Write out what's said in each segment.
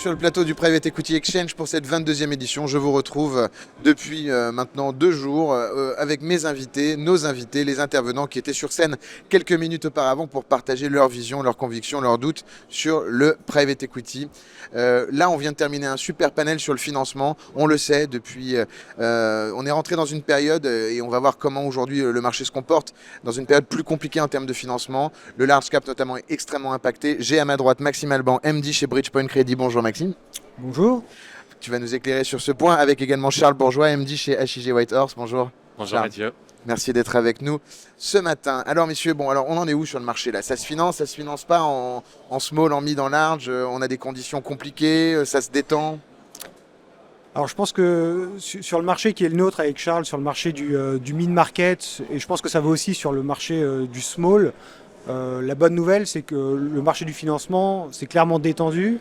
sur le plateau du Private Equity Exchange pour cette 22e édition. Je vous retrouve depuis maintenant 2 jours avec mes invités, nos invités, les intervenants qui étaient sur scène quelques minutes auparavant pour partager leur vision, leurs convictions, leurs doutes sur le Private Equity. Là, on vient de terminer un super panel sur le financement. On le sait, depuis, on est rentré dans une période et on va voir comment aujourd'hui le marché se comporte dans une période plus compliquée en termes de financement. Le large cap notamment est extrêmement impacté. J'ai à ma droite Maxime Alban, MD chez Bridgepoint Crédit. Bonjour Maxime. Bonjour. Tu vas nous éclairer sur ce point avec également Charles Bourgeois, MD chez HIG Whitehorse. Bonjour. Bonjour Mathieu. Merci d'être avec nous ce matin. Alors messieurs, alors on en est où sur le marché là? Ça se finance pas en small, en mid, en large? On a des conditions compliquées, ça se détend? Alors je pense que sur le marché qui est le nôtre avec Charles, sur le marché du mid-market, et je pense que ça vaut aussi sur le marché du small, la bonne nouvelle c'est que le marché du financement c'est clairement détendu.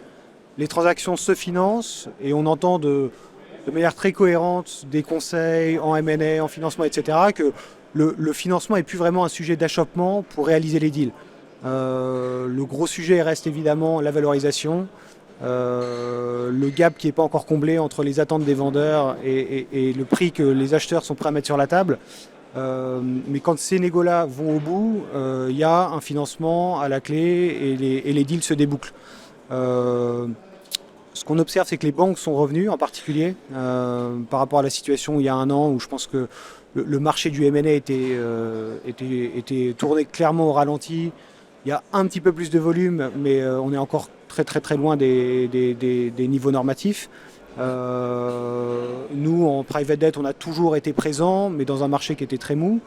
Les transactions se financent et on entend de manière très cohérente des conseils en M&A, en financement, etc. que le financement n'est plus vraiment un sujet d'achoppement pour réaliser les deals. Le gros sujet reste évidemment la valorisation, le gap qui n'est pas encore comblé entre les attentes des vendeurs et le prix que les acheteurs sont prêts à mettre sur la table. Mais quand ces négos-là vont au bout, il y a un financement à la clé et les deals se débouclent. Ce qu'on observe, c'est que les banques sont revenues, en particulier, par rapport à la situation il y a un an, où je pense que le marché du M&A était tourné clairement au ralenti. Il y a un petit peu plus de volume, mais on est encore très très très loin des niveaux normatifs. Nous, en private debt, on a toujours été présents, mais dans un marché qui était très mou.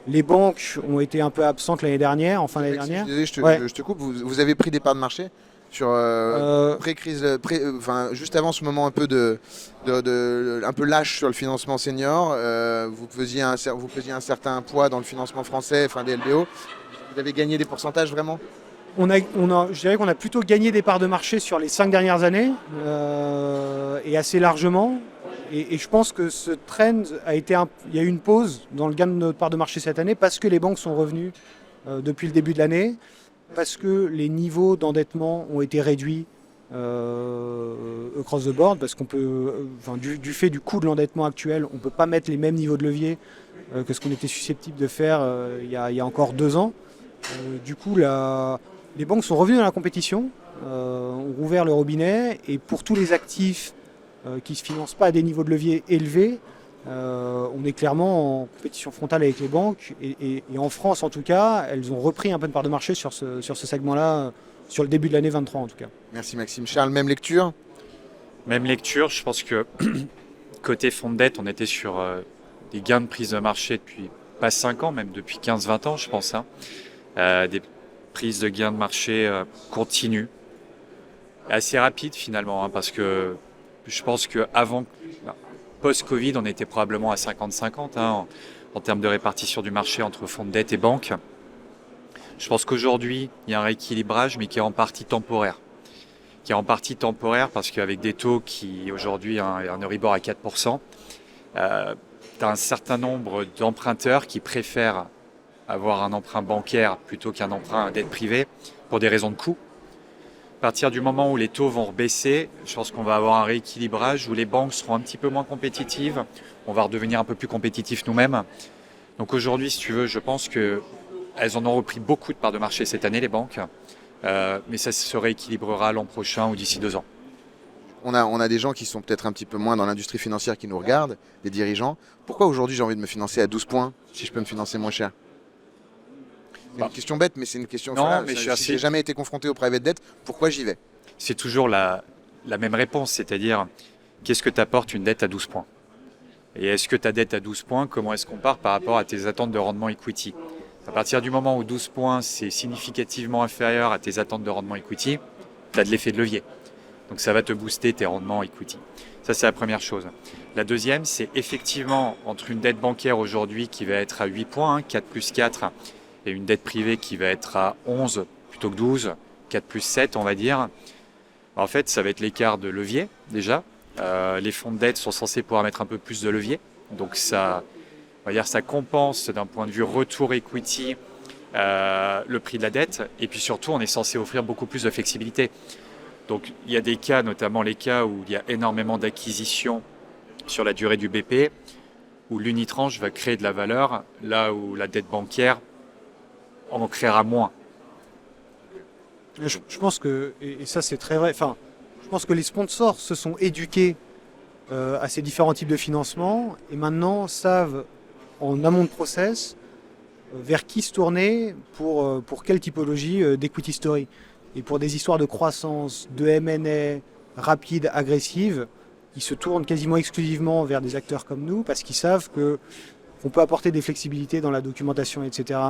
Les banques ont été un peu absentes l'année dernière, en fin d'année dernière. Désolé, je te coupe. Vous avez pris des parts de marché sur pré-crise, juste avant ce moment un peu un peu lâche sur le financement senior. Vous faisiez un certain poids dans le financement français, des LBO. Vous avez gagné des pourcentages vraiment? Je dirais qu'on a plutôt gagné des parts de marché sur les 5 dernières années, et assez largement. Et je pense que ce trend il y a eu une pause dans le gain de notre part de marché cette année parce que les banques sont revenues depuis le début de l'année, parce que les niveaux d'endettement ont été réduits across the board, parce qu'on peut, du fait du coût de l'endettement actuel, on ne peut pas mettre les mêmes niveaux de levier que ce qu'on était susceptible de faire il y a encore 2 ans. Du coup, les banques sont revenues dans la compétition, ont rouvert le robinet, et pour tous les actifs qui ne se financent pas à des niveaux de levier élevés, on est clairement en compétition frontale avec les banques. Et en France, en tout cas, elles ont repris un peu de part de marché sur ce segment-là, sur le début de l'année 23 en tout cas. Merci Maxime. Charles, même lecture? Même lecture, je pense que côté fonds de dette, on était sur des gains de prise de marché depuis pas 5 ans, même depuis 15-20 ans, je pense. Des prises de gains de marché continues, assez rapides finalement, parce que je pense qu'avant, post-Covid, on était probablement à 50-50 en termes de répartition du marché entre fonds de dette et banques. Je pense qu'aujourd'hui, il y a un rééquilibrage, mais qui est en partie temporaire. Parce qu'avec des taux qui, aujourd'hui, un Euribor à 4%, tu as un certain nombre d'emprunteurs qui préfèrent avoir un emprunt bancaire plutôt qu'un emprunt à dette privée pour des raisons de coût. À partir du moment où les taux vont baisser, je pense qu'on va avoir un rééquilibrage où les banques seront un petit peu moins compétitives. On va redevenir un peu plus compétitifs nous-mêmes. Donc aujourd'hui, si tu veux, je pense qu'elles en ont repris beaucoup de parts de marché cette année, les banques. Mais ça se rééquilibrera l'an prochain ou d'ici 2 ans. On a des gens qui sont peut-être un petit peu moins dans l'industrie financière qui nous regardent, des dirigeants. Pourquoi aujourd'hui j'ai envie de me financer à 12 points si je peux me financer moins cher? C'est une question bête, mais c'est une question. Non, mais si j'ai jamais été confronté au private debt, pourquoi j'y vais? C'est toujours la même réponse, c'est-à-dire qu'est-ce que t'apporte une dette à 12 points? Et est-ce que ta dette à 12 points, comment est-ce qu'on part par rapport à tes attentes de rendement equity? À partir du moment où 12 points, c'est significativement inférieur à tes attentes de rendement equity, tu as de l'effet de levier. Donc ça va te booster tes rendements equity. Ça, c'est la première chose. La deuxième, c'est effectivement entre une dette bancaire aujourd'hui qui va être à 8 points, 4 plus 4, et une dette privée qui va être à 11 plutôt que 12, 4 plus 7 on va dire. En fait, ça va être l'écart de levier déjà. Les fonds de dette sont censés pouvoir mettre un peu plus de levier. Donc ça compense d'un point de vue retour equity le prix de la dette. Et puis surtout, on est censé offrir beaucoup plus de flexibilité. Donc il y a des cas, notamment les cas où il y a énormément d'acquisitions sur la durée du BP, où l'unitranche va créer de la valeur, là où la dette bancaire en créera moins. Je pense que, et ça c'est très vrai, enfin, je pense que les sponsors se sont éduqués à ces différents types de financement et maintenant savent en amont de process vers qui se tourner pour quelle typologie d'equity story. Et pour des histoires de croissance, de M&A rapide, agressive, ils se tournent quasiment exclusivement vers des acteurs comme nous parce qu'ils savent qu'on peut apporter des flexibilités dans la documentation, etc.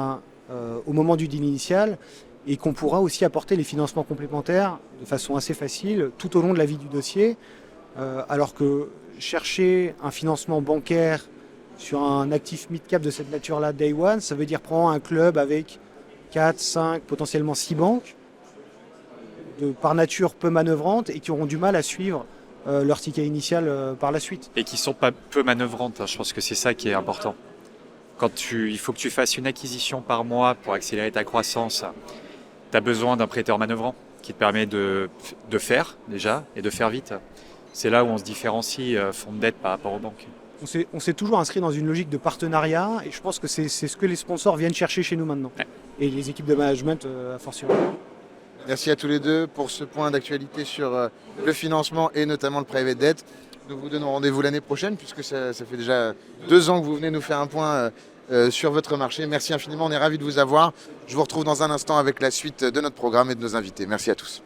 Au moment du deal initial et qu'on pourra aussi apporter les financements complémentaires de façon assez facile tout au long de la vie du dossier. Alors que chercher un financement bancaire sur un actif mid-cap de cette nature-là, day one, ça veut dire prendre un club avec 4, 5, potentiellement 6 banques, par nature peu manœuvrantes et qui auront du mal à suivre leur ticket initial par la suite. Et qui sont pas peu manœuvrantes, hein. Je pense que c'est ça qui est important. Il faut que tu fasses une acquisition par mois pour accélérer ta croissance, tu as besoin d'un prêteur manœuvrant qui te permet de faire déjà et de faire vite. C'est là où on se différencie fonds de dette par rapport aux banques. On s'est toujours inscrit dans une logique de partenariat et je pense que c'est ce que les sponsors viennent chercher chez nous maintenant. Ouais. Et les équipes de management à fortiori. Merci à tous les deux pour ce point d'actualité sur le financement et notamment le private debt. Nous vous donnons rendez-vous l'année prochaine puisque ça fait déjà 2 ans que vous venez nous faire un point sur votre marché. Merci infiniment, on est ravis de vous avoir. Je vous retrouve dans un instant avec la suite de notre programme et de nos invités. Merci à tous.